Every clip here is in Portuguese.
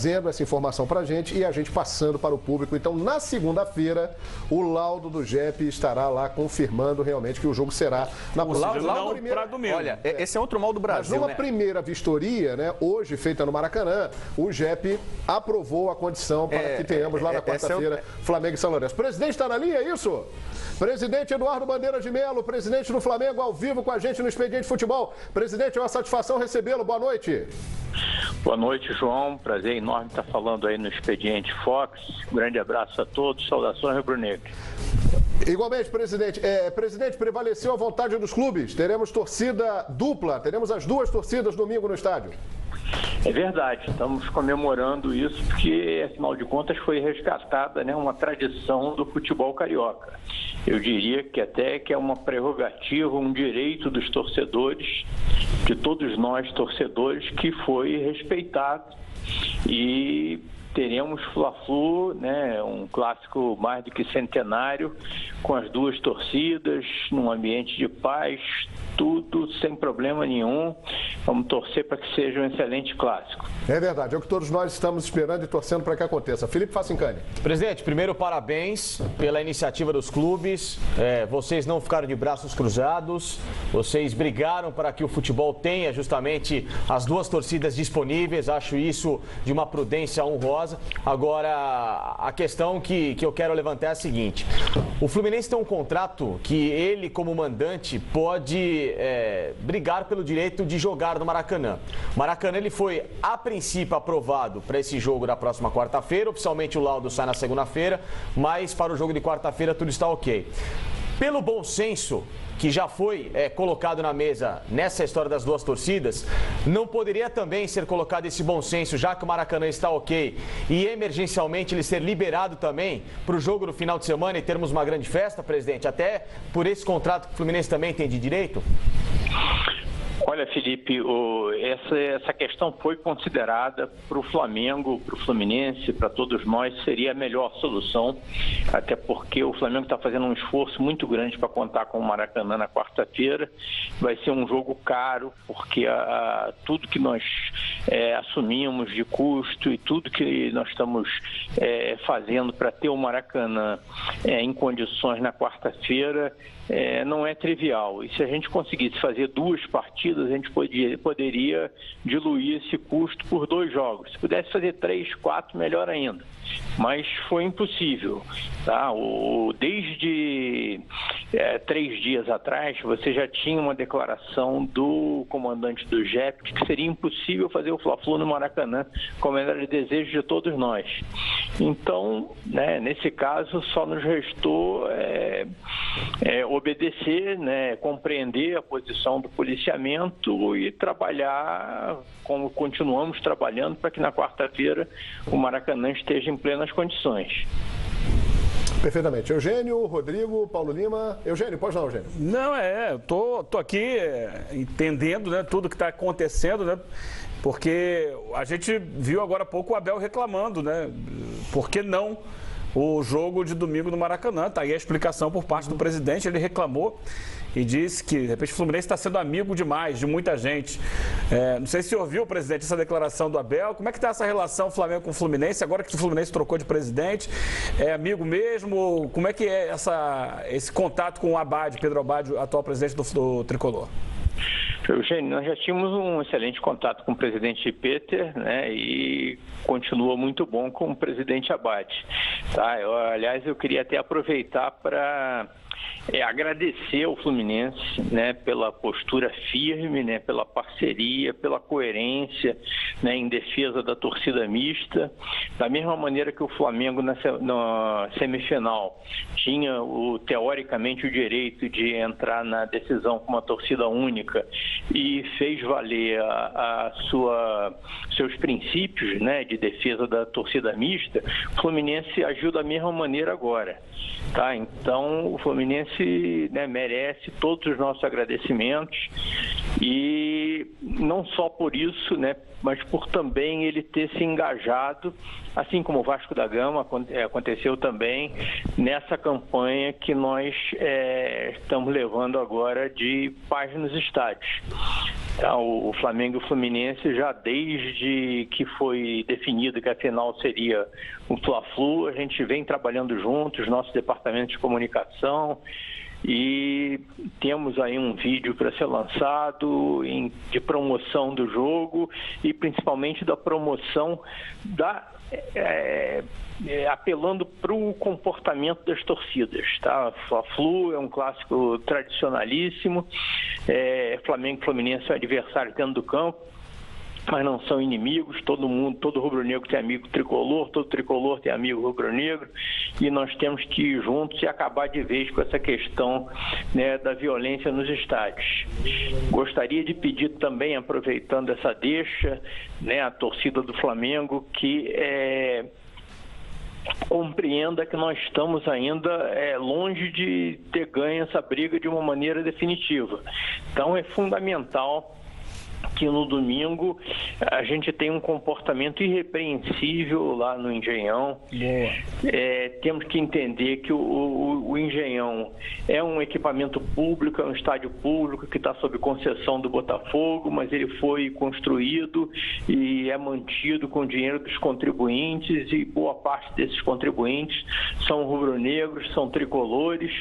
trazendo essa informação para a gente e a gente passando para o público. Então, na segunda-feira, o laudo do JEP estará lá confirmando realmente que o jogo será na laudo primeira... Olha, esse é outro mal do Brasil, mas numa primeira vistoria, né, hoje feita no Maracanã, o JEP aprovou a condição para que tenhamos lá na quarta-feira Flamengo e São Lourenço. O presidente está na linha, é isso? Presidente Eduardo Bandeira de Melo, presidente do Flamengo, ao vivo com a gente no Expediente Futebol. Presidente, é uma satisfação recebê-lo. Boa noite. Boa noite, João. Prazer enorme estar falando aí no Expediente Fox. Um grande abraço a todos. Saudações rubro-negras. Igualmente, presidente. Presidente, prevaleceu a vontade dos clubes. Teremos torcida dupla. Teremos as duas torcidas domingo no estádio. É verdade, estamos comemorando isso porque, afinal de contas, foi resgatada, né, uma tradição do futebol carioca. Eu diria que até que é uma prerrogativa, um direito dos torcedores, de todos nós torcedores, que foi respeitado. E teremos Fla-Flu, né, um clássico mais do que centenário, com as duas torcidas, num ambiente de paz, tudo sem problema nenhum. Vamos torcer para que seja um excelente clássico. É verdade, é o que todos nós estamos esperando e torcendo para que aconteça. Felipe Facincani. Presidente, primeiro parabéns pela iniciativa dos clubes. Vocês não ficaram de braços cruzados, vocês brigaram para que o futebol tenha justamente as duas torcidas disponíveis. Acho isso de uma prudência honrosa. Agora, a questão que eu quero levantar é a seguinte: o Fluminense tem um contrato que ele, como mandante, pode brigar pelo direito de jogar no Maracanã. O Maracanã ele foi, a princípio, aprovado para esse jogo da próxima quarta-feira. Oficialmente o laudo sai na segunda-feira, mas para o jogo de quarta-feira tudo está ok. Pelo bom senso que já foi colocado na mesa nessa história das duas torcidas, não poderia também ser colocado esse bom senso, já que o Maracanã está ok, e emergencialmente ele ser liberado também para o jogo no final de semana e termos uma grande festa, presidente, até por esse contrato que o Fluminense também tem de direito? Olha, Felipe, essa questão foi considerada para o Flamengo, para o Fluminense, para todos nós, seria a melhor solução, até porque o Flamengo está fazendo um esforço muito grande para contar com o Maracanã na quarta-feira. Vai ser um jogo caro, porque tudo que nós assumimos de custo e tudo que nós estamos fazendo para ter o Maracanã em condições na quarta-feira, não é trivial. E se a gente conseguisse fazer duas partidas, a gente poderia diluir esse custo por 2 jogos. Se pudesse fazer 3, 4, melhor ainda. Mas foi impossível. Tá? Desde 3 dias atrás, você já tinha uma declaração do comandante do JEP que seria impossível fazer o Fla-Flu no Maracanã, como era de desejo de todos nós. Então, né, nesse caso, só nos restou obedecer, né, compreender a posição do policiamento e trabalhar como continuamos trabalhando para que na quarta-feira o Maracanã esteja em plenas condições. Perfeitamente. Eugênio, Rodrigo, Paulo Lima. Eugênio, pode não, Eugênio? Não, eu tô aqui entendendo, né, tudo que está acontecendo, né? Porque a gente viu agora há pouco o Abel reclamando, né? Por que não o jogo de domingo no Maracanã? Tá aí a explicação por parte do presidente. Ele reclamou e disse que, de repente, o Fluminense está sendo amigo demais de muita gente. Não sei se ouviu, presidente, essa declaração do Abel. Como é que está essa relação Flamengo com o Fluminense, agora que o Fluminense trocou de presidente? É amigo mesmo? Como é que é esse contato com o Abad, Pedro Abad, atual presidente do Tricolor? Eugênio, nós já tínhamos um excelente contato com o presidente Peter, né, e continua muito bom com o presidente Abad. Tá? Aliás, eu queria até aproveitar para agradecer ao Fluminense, né, pela postura firme, né, pela parceria, pela coerência, né, em defesa da torcida mista. Da mesma maneira que o Flamengo na semifinal tinha teoricamente o direito de entrar na decisão com uma torcida única e fez valer seus princípios, né, de defesa da torcida mista, o Fluminense agiu da mesma maneira agora. Tá? Então, o Fluminense, né, merece todos os nossos agradecimentos e não só por isso, né, mas por também ele ter se engajado, assim como o Vasco da Gama aconteceu também, nessa campanha que nós estamos levando agora de paz nos estádios. O Flamengo e o Fluminense, já desde que foi definido que a final seria o Fla-Flu, a gente vem trabalhando juntos, nossos departamentos de comunicação, e temos aí um vídeo para ser lançado de promoção do jogo e principalmente da promoção apelando para o comportamento das torcidas, tá? Fla-Flu é um clássico tradicionalíssimo, Flamengo e Fluminense é um adversário dentro do campo, mas não são inimigos, todo rubro-negro tem amigo tricolor, todo tricolor tem amigo rubro-negro, e nós temos que ir juntos e acabar de vez com essa questão, né, da violência nos estádios. Gostaria de pedir também, aproveitando essa deixa, né, a torcida do Flamengo, que compreenda que nós estamos ainda longe de ter ganho essa briga de uma maneira definitiva. Então é fundamental que no domingo a gente tem um comportamento irrepreensível lá no Engenhão. Temos que entender que o Engenhão é um equipamento público, é um estádio público que está sob concessão do Botafogo, mas ele foi construído e é mantido com o dinheiro dos contribuintes, e boa parte desses contribuintes são rubro-negros, são tricolores.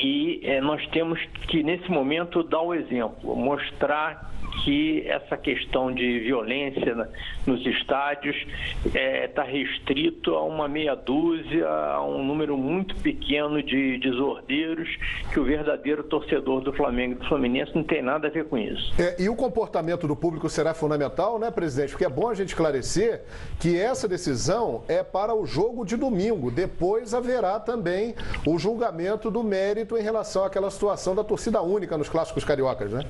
E nós temos que, nesse momento, dar o exemplo, mostrar que essa questão de violência nos estádios está restrito a uma meia dúzia, a um número muito pequeno de desordeiros, que o verdadeiro torcedor do Flamengo e do Fluminense não tem nada a ver com isso. E o comportamento do público será fundamental, né, presidente? Porque é bom a gente esclarecer que essa decisão é para o jogo de domingo. Depois haverá também o julgamento do mérito em relação àquela situação da torcida única nos clássicos cariocas, né?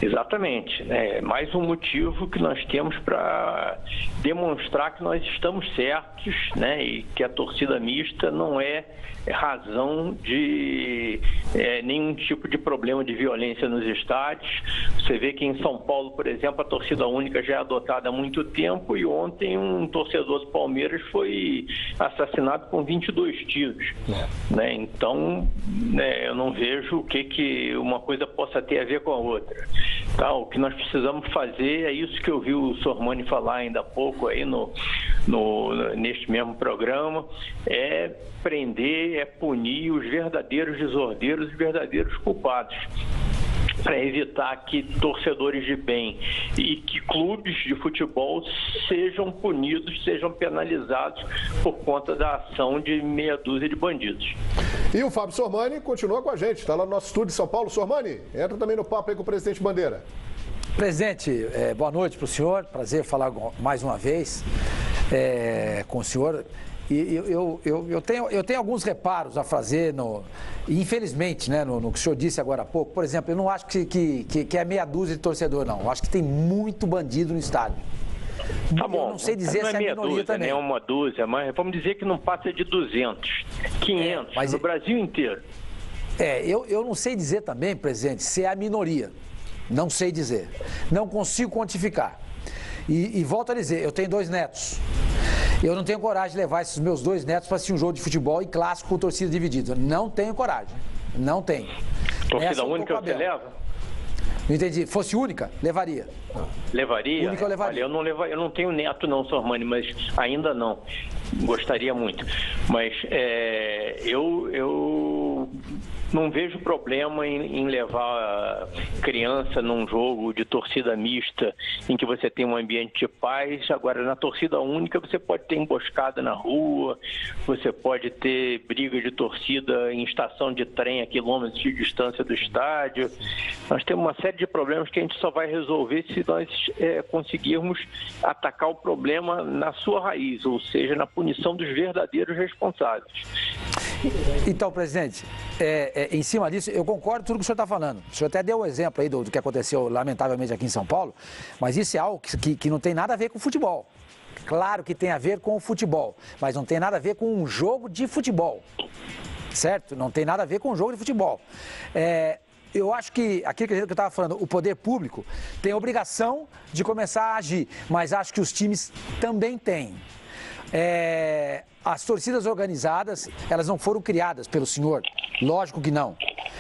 Exatamente. Mais um motivo que nós temos para demonstrar que nós estamos certos, né, e que a torcida mista não é razão de nenhum tipo de problema de violência nos estádios. Você vê que em São Paulo, por exemplo, a torcida única já é adotada há muito tempo, e ontem um torcedor do Palmeiras foi assassinado com 22 tiros. Né? Então, eu não vejo o que uma coisa possa ter a ver com a outra. Tá? O que nós precisamos fazer é isso que eu vi o Sormani falar ainda há pouco aí neste mesmo programa, é prender, é punir os verdadeiros desordeiros, os verdadeiros culpados, para evitar que torcedores de bem e que clubes de futebol sejam punidos, sejam penalizados por conta da ação de meia dúzia de bandidos. E o Fábio Sormani continua com a gente, está lá no nosso estúdio de São Paulo. Sormani, entra também no papo aí com o presidente Bandeira. Presidente, boa noite para o senhor, prazer falar mais uma vez com o senhor. E eu tenho alguns reparos a fazer, infelizmente, né, no que o senhor disse agora há pouco. Por exemplo, eu não acho que é meia dúzia de torcedor, não. Eu acho que tem muito bandido no estádio. Tá bom, eu não sei dizer se é meia dúzia também. Não é uma dúzia, mas vamos dizer que não passa de 200, 500, mas no Brasil inteiro. Eu não sei dizer também, presidente, se é a minoria. Não sei dizer. Não consigo quantificar. E volto a dizer, eu tenho 2 netos. Eu não tenho coragem de levar esses meus 2 netos para assistir um jogo de futebol e clássico com torcida dividida. Não tenho coragem. Não tenho. Torcida única você leva? Não entendi. Fosse única, levaria. Levaria? Única eu levaria. Olha, eu não tenho neto não, Sormani, mas ainda não. Gostaria muito. Mas eu não vejo problema em levar criança num jogo de torcida mista, em que você tem um ambiente de paz. Agora, na torcida única, você pode ter emboscada na rua, você pode ter briga de torcida em estação de trem a quilômetros de distância do estádio. Nós temos uma série de problemas que a gente só vai resolver se nós conseguirmos atacar o problema na sua raiz, ou seja, na punição dos verdadeiros responsáveis. Então, presidente, em cima disso, eu concordo com tudo que o senhor está falando. O senhor até deu o exemplo aí do que aconteceu, lamentavelmente, aqui em São Paulo, mas isso é algo que não tem nada a ver com o futebol. Claro que tem a ver com o futebol, mas não tem nada a ver com um jogo de futebol, certo? Não tem nada a ver com um jogo de futebol. Eu acho que, aquilo que eu estava falando, o poder público tem a obrigação de começar a agir, mas acho que os times também têm. As torcidas organizadas, elas não foram criadas pelo senhor, lógico que não.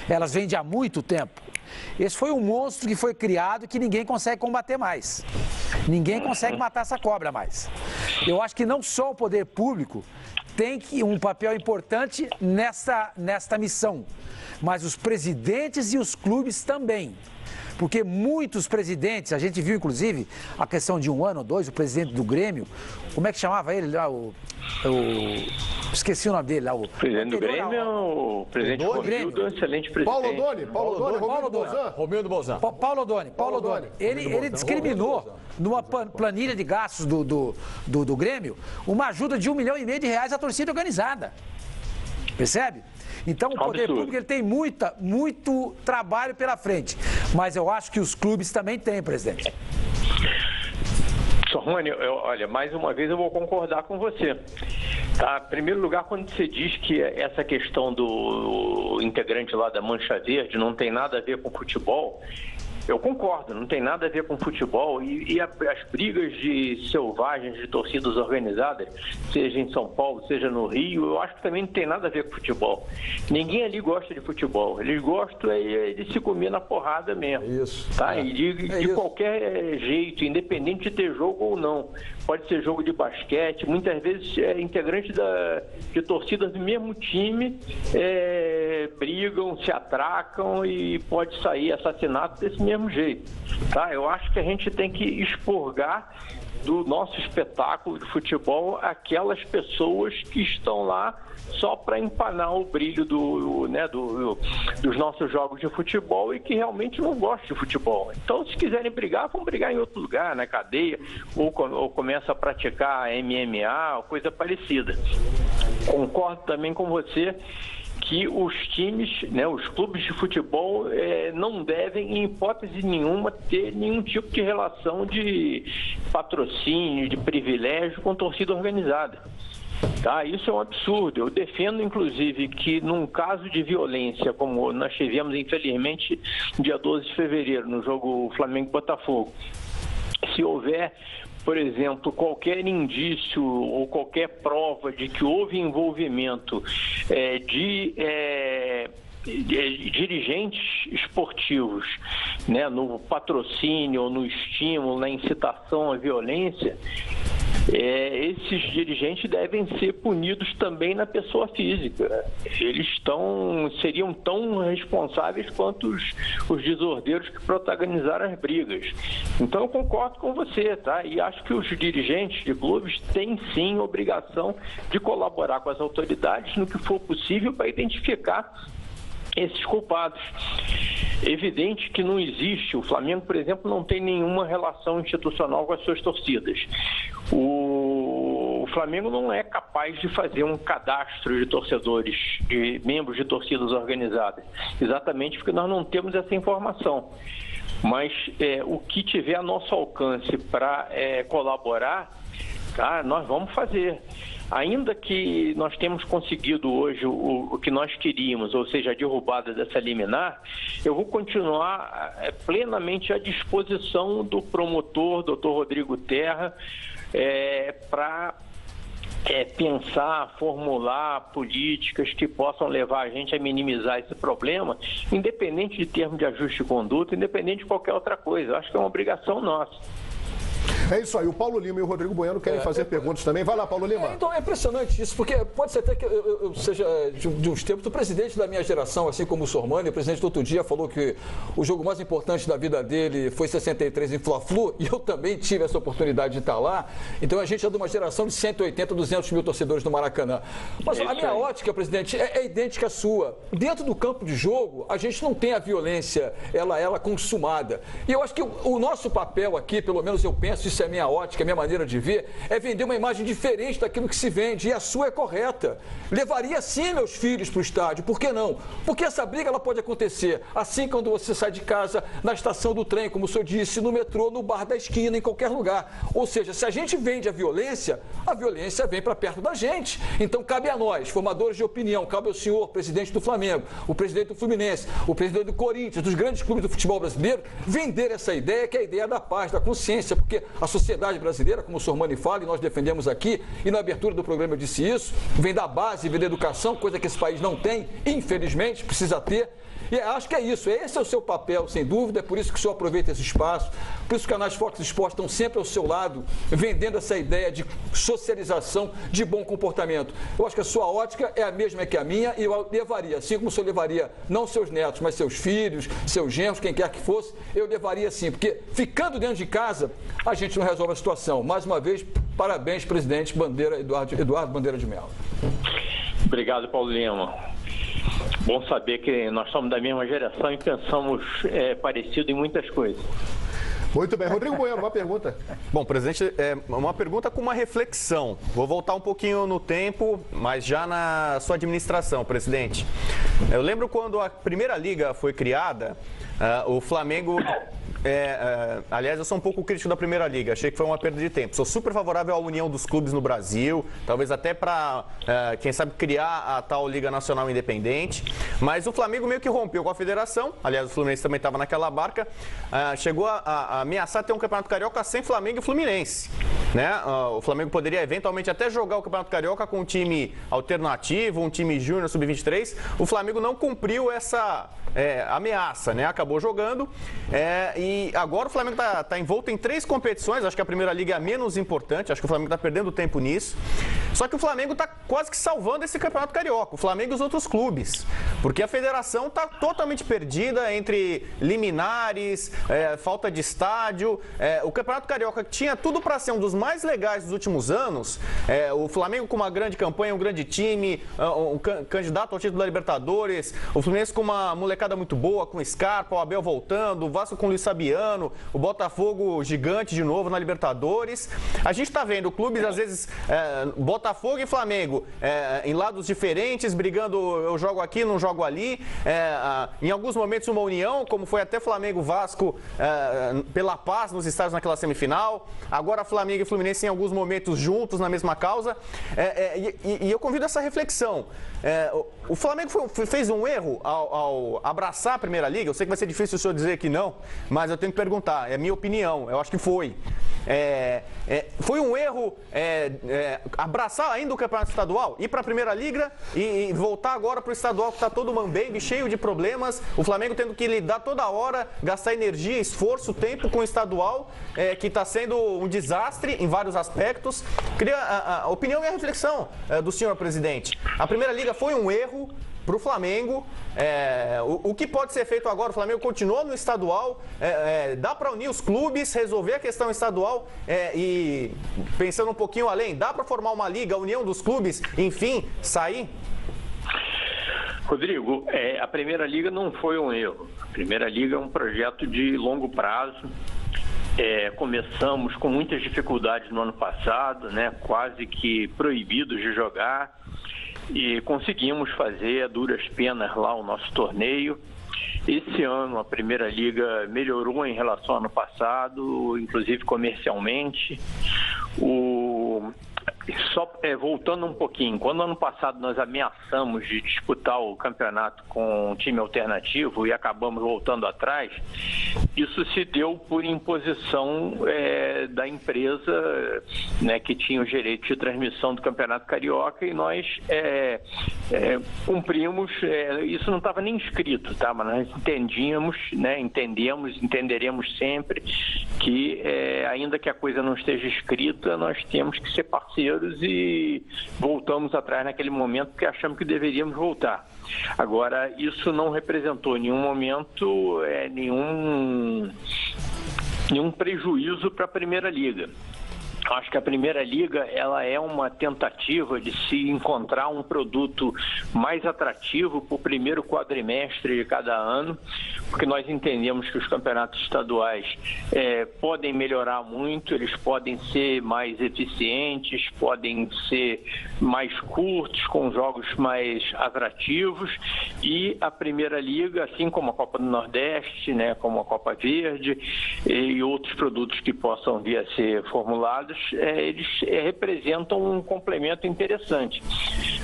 Elas vêm de há muito tempo. Esse foi um monstro que foi criado e que ninguém consegue combater mais. Ninguém consegue matar essa cobra mais. Eu acho que não só o poder público tem um papel importante nesta missão, mas os presidentes e os clubes também. Porque muitos presidentes, a gente viu inclusive a questão de 1 ano ou 2, o presidente do Grêmio, como é que chamava ele lá, esqueci o nome dele lá. O presidente do Grêmio é o presidente Romildo, excelente presidente. Romildo Bolzan. Paulo Odoni. Ele discriminou numa planilha de gastos do Grêmio uma ajuda de R$1,5 milhão à torcida organizada. Percebe? Então, o poder público ele tem muito trabalho pela frente. Mas eu acho que os clubes também têm, presidente. Sormani, olha, mais uma vez eu vou concordar com você. Tá? Em primeiro lugar, quando você diz que essa questão do integrante lá da Mancha Verde não tem nada a ver com futebol, eu concordo, não tem nada a ver com futebol e as brigas de selvagens de torcidas organizadas, seja em São Paulo, seja no Rio, eu acho que também não tem nada a ver com futebol. Ninguém ali gosta de futebol, eles gostam de se comer na porrada mesmo. Isso. Tá? E de qualquer jeito, independente de ter jogo ou não. Pode ser jogo de basquete, muitas vezes integrantes de torcidas do mesmo time brigam, se atracam e pode sair assassinato desse mesmo jeito. Tá? Eu acho que a gente tem que expurgar do nosso espetáculo de futebol aquelas pessoas que estão lá só para empanar o brilho dos nossos jogos de futebol e que realmente não gostam de futebol. Então, se quiserem brigar, vão brigar em outro lugar, na cadeia, ou começa a praticar MMA, ou coisa parecida. Concordo também com você que os times, os clubes de futebol não devem, em hipótese nenhuma, ter nenhum tipo de relação de patrocínio, de privilégio com torcida organizada. Tá? Isso é um absurdo. Eu defendo, inclusive, que num caso de violência, como nós tivemos, infelizmente, no dia 12 de fevereiro, no jogo Flamengo-Botafogo, se houver, por exemplo, qualquer indício ou qualquer prova de que houve envolvimento de dirigentes esportivos, no patrocínio ou no estímulo, na incitação à violência, esses dirigentes devem ser punidos também na pessoa física. Eles seriam tão responsáveis quanto os desordeiros que protagonizaram as brigas. Então eu concordo com você, tá? E acho que os dirigentes de clubes têm sim obrigação de colaborar com as autoridades no que for possível para identificar esses culpados. Evidente que não existe, o Flamengo, por exemplo, não tem nenhuma relação institucional com as suas torcidas. O Flamengo não é capaz de fazer um cadastro de torcedores, de membros de torcidas organizadas, exatamente porque nós não temos essa informação. Mas o que tiver a nosso alcance para colaborar, tá, nós vamos fazer. Ainda que nós temos conseguido hoje o que nós queríamos, ou seja, a derrubada dessa liminar, eu vou continuar plenamente à disposição do promotor, Dr. Rodrigo Terra, para pensar, formular políticas que possam levar a gente a minimizar esse problema, independente de termos de ajuste de conduta, independente de qualquer outra coisa. Eu acho que é uma obrigação nossa. É isso aí, o Paulo Lima e o Rodrigo Bueno querem fazer perguntas também. Vai lá, Paulo Lima. Então é impressionante isso, porque pode ser até que eu seja de uns tempos, o presidente da minha geração, assim como o Sormani, o presidente do outro dia falou que o jogo mais importante da vida dele foi 63 em Fla-Flu, e eu também tive essa oportunidade de estar lá. Então a gente é de uma geração de 180, 200 mil torcedores no Maracanã. Mas a minha ótica, presidente, é idêntica à sua. Dentro do campo de jogo, a gente não tem a violência, ela consumada. E eu acho que o nosso papel aqui, pelo menos eu penso, isso é a minha ótica, a minha maneira de ver, é vender uma imagem diferente daquilo que se vende, e a sua é correta. Levaria sim meus filhos para o estádio, por que não? Porque essa briga ela pode acontecer assim quando você sai de casa, na estação do trem, como o senhor disse, no metrô, no bar da esquina, em qualquer lugar. Ou seja, se a gente vende a violência vem para perto da gente. Então cabe a nós, formadores de opinião, cabe ao senhor, presidente do Flamengo, o presidente do Fluminense, o presidente do Corinthians, dos grandes clubes do futebol brasileiro, vender essa ideia, que é a ideia da paz, da consciência, porque a sociedade brasileira, como o Sormani fala, e nós defendemos aqui, e na abertura do programa eu disse isso, vem da base, vem da educação, coisa que esse país não tem, infelizmente, precisa ter. E acho que é isso, esse é o seu papel, sem dúvida, é por isso que o senhor aproveita esse espaço, por isso que os canais Fox Sports estão sempre ao seu lado, vendendo essa ideia de socialização, de bom comportamento. Eu acho que a sua ótica é a mesma que a minha e eu levaria, assim como o senhor levaria não seus netos, mas seus filhos, seus genros, quem quer que fosse, eu levaria sim, porque ficando dentro de casa, a gente não resolve a situação. Mais uma vez, parabéns, presidente Eduardo Bandeira de Mello. Obrigado, Paulo Lima. Bom saber que nós somos da mesma geração e pensamos parecido em muitas coisas. Muito bem. Rodrigo Bueno, uma pergunta. Bom, presidente, uma pergunta com uma reflexão. Vou voltar um pouquinho no tempo, mas já na sua administração, presidente. Eu lembro quando a Primeira Liga foi criada, o Flamengo... aliás, eu sou um pouco crítico da Primeira Liga, achei que foi uma perda de tempo. Sou super favorável à união dos clubes no Brasil, talvez até para, quem sabe, criar a tal Liga Nacional Independente. Mas o Flamengo meio que rompeu com a federação, aliás, o Fluminense também estava naquela barca, chegou a ameaçar ter um Campeonato Carioca sem Flamengo e Fluminense. Né? O Flamengo poderia eventualmente até jogar o Campeonato Carioca com um time alternativo, um time júnior sub-23. O Flamengo não cumpriu essa ameaça, né? Acabou jogando e agora o Flamengo está envolto em 3 competições. Acho que a Primeira Liga é a menos importante, acho que o Flamengo está perdendo tempo nisso. Só que o Flamengo está quase que salvando esse Campeonato Carioca, o Flamengo e os outros clubes, porque a federação está totalmente perdida entre liminares, falta de estádio. O Campeonato Carioca, que tinha tudo para ser um dos mais legais dos últimos anos, o Flamengo com uma grande campanha, um grande time, um candidato ao título da Libertadores, o Fluminense com uma molecada muito boa, com Scarpa, o Abel voltando, o Vasco com o Luiz Fabiano, o Botafogo gigante de novo na Libertadores. A gente está vendo clubes, às vezes, Botafogo e Flamengo, em lados diferentes, brigando, eu jogo aqui, não jogo ali. Em alguns momentos uma união, como foi até Flamengo-Vasco pela paz nos estádios naquela semifinal. Agora Flamengo e Fluminense em alguns momentos juntos na mesma causa. E eu convido essa reflexão. O Flamengo fez um erro ao abraçar a Primeira Liga. Eu sei que vai ser difícil o senhor dizer que não, mas eu tenho que perguntar, é minha opinião, eu acho que foi. Foi um erro abraçar ainda o Campeonato Estadual, ir para a Primeira Liga e voltar agora para o estadual que está todo mambembe, cheio de problemas, o Flamengo tendo que lidar toda hora, gastar energia, esforço, tempo com o estadual, que está sendo um desastre em vários aspectos. Queria a opinião e a reflexão do senhor presidente. A Primeira Liga foi um erro para o Flamengo. O que pode ser feito agora? O Flamengo continuou no estadual, dá para unir os clubes, resolver a questão estadual e, pensando um pouquinho além, dá para formar uma liga, a união dos clubes, enfim, sair? Rodrigo, a Primeira Liga não foi um erro. A Primeira Liga é um projeto de longo prazo. Começamos com muitas dificuldades no ano passado, né? Quase que proibidos de jogar. E conseguimos fazer a duras penas lá o nosso torneio. Esse ano a Primeira Liga melhorou em relação ao ano passado, inclusive comercialmente. Só voltando um pouquinho, quando ano passado nós ameaçamos de disputar o campeonato com um time alternativo e acabamos voltando atrás, isso se deu por imposição da empresa, né, que tinha o direito de transmissão do Campeonato Carioca, e nós cumprimos. Isso não estava nem escrito, tá? Mas nós entendíamos, né, entenderemos sempre que ainda que a coisa não esteja escrita, nós temos que ser parceiros e voltamos atrás naquele momento porque achamos que deveríamos voltar. Agora, isso não representou em nenhum momento nenhum prejuízo para a Primeira Liga. Acho que a Primeira Liga ela é uma tentativa de se encontrar um produto mais atrativo para o primeiro quadrimestre de cada ano, porque nós entendemos que os campeonatos estaduais podem melhorar muito, eles podem ser mais eficientes, podem ser mais curtos, com jogos mais atrativos, e a Primeira Liga, assim como a Copa do Nordeste, né, como a Copa Verde e outros produtos que possam vir a ser formulados, eles representam um complemento interessante.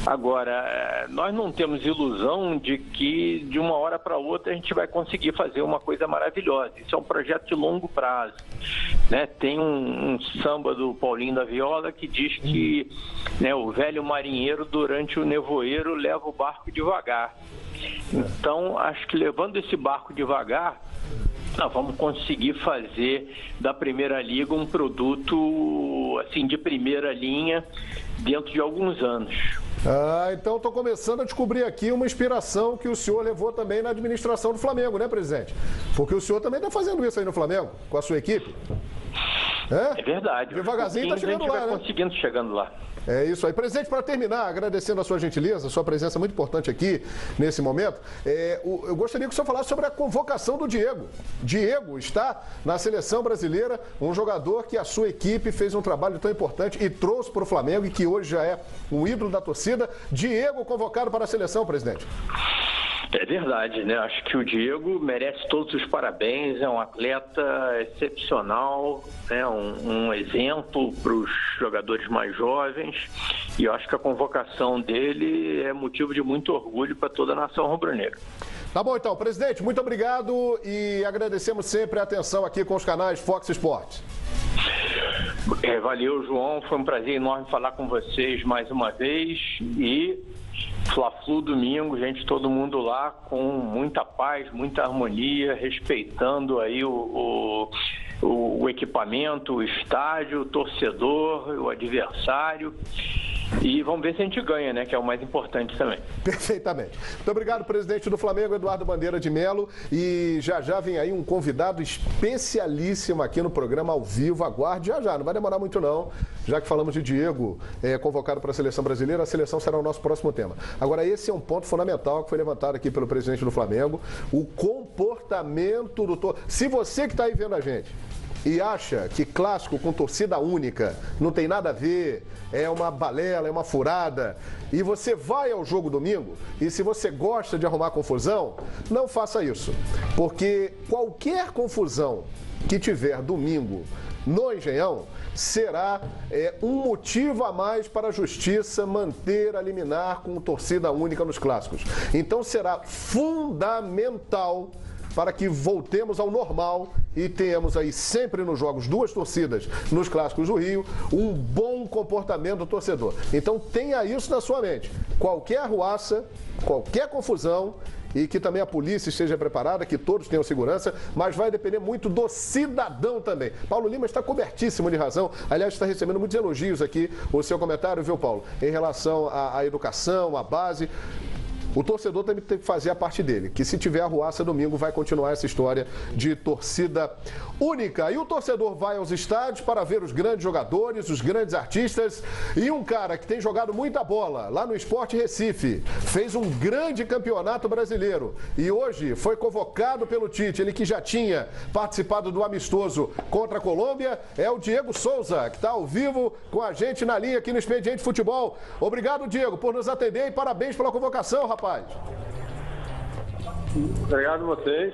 Agora, nós não temos ilusão de que de uma hora para outra a gente vai conseguir fazer uma coisa maravilhosa. Isso é um projeto de longo prazo, né? Tem um samba do Paulinho da Viola que diz que, né, o velho marinheiro durante o nevoeiro leva o barco devagar. Então, acho que levando esse barco devagar, nós vamos conseguir fazer da Primeira Liga um produto assim, de primeira linha dentro de alguns anos. Então estou começando a descobrir aqui uma inspiração que o senhor levou também na administração do Flamengo, né, presidente? Porque o senhor também está fazendo isso aí no Flamengo, com a sua equipe. É verdade. Devagarzinho está chegando lá, né? Conseguindo chegando lá. É isso aí. Presidente, para terminar, agradecendo a sua gentileza, a sua presença muito importante aqui nesse momento, eu gostaria que o senhor falasse sobre a convocação do Diego. Diego está na seleção brasileira, um jogador que a sua equipe fez um trabalho tão importante e trouxe para o Flamengo e que hoje já é um ídolo da torcida. Diego convocado para a seleção, presidente. É verdade, né? Acho que o Diego merece todos os parabéns, é um atleta excepcional, né? Um exemplo para os jogadores mais jovens, e eu acho que a convocação dele é motivo de muito orgulho para toda a nação rubro-negra. Tá bom então, presidente, muito obrigado e agradecemos sempre a atenção aqui com os canais Fox Sports. Valeu, João, foi um prazer enorme falar com vocês mais uma vez e Fla-Flu domingo, gente, todo mundo lá com muita paz, muita harmonia, respeitando aí o equipamento, o estádio, o torcedor, o adversário. E vamos ver se a gente ganha, né? Que é o mais importante também. Perfeitamente. Muito obrigado, presidente do Flamengo, Eduardo Bandeira de Melo. E já vem aí um convidado especialíssimo aqui no programa ao vivo. Aguarde já. Não vai demorar muito não. Já que falamos de Diego convocado para a seleção brasileira, a seleção será o nosso próximo tema. Agora, esse é um ponto fundamental que foi levantado aqui pelo presidente do Flamengo. O comportamento do... Se você que está aí vendo a gente e acha que clássico com torcida única não tem nada a ver, é uma balela, é uma furada, e você vai ao jogo domingo, e se você gosta de arrumar confusão, não faça isso. Porque qualquer confusão que tiver domingo no Engenhão será um motivo a mais para a justiça manter a liminar com torcida única nos clássicos. Então será fundamental para que voltemos ao normal e tenhamos aí sempre nos jogos duas torcidas nos clássicos do Rio, um bom comportamento do torcedor. Então tenha isso na sua mente. Qualquer arruaça, qualquer confusão, e que também a polícia esteja preparada, que todos tenham segurança, mas vai depender muito do cidadão também. Paulo Lima está cobertíssimo de razão, aliás, está recebendo muitos elogios aqui, o seu comentário, viu, Paulo, em relação à educação, à base. O torcedor também tem que fazer a parte dele, que se tiver arruaça domingo vai continuar essa história de torcida única. E o torcedor vai aos estádios para ver os grandes jogadores, os grandes artistas e um cara que tem jogado muita bola lá no Sport Recife, fez um grande campeonato brasileiro e hoje foi convocado pelo Tite, ele que já tinha participado do amistoso contra a Colômbia, é o Diego Souza, que está ao vivo com a gente na linha aqui no Expediente Futebol. Obrigado, Diego, por nos atender e parabéns pela convocação, rapaz. Obrigado a vocês.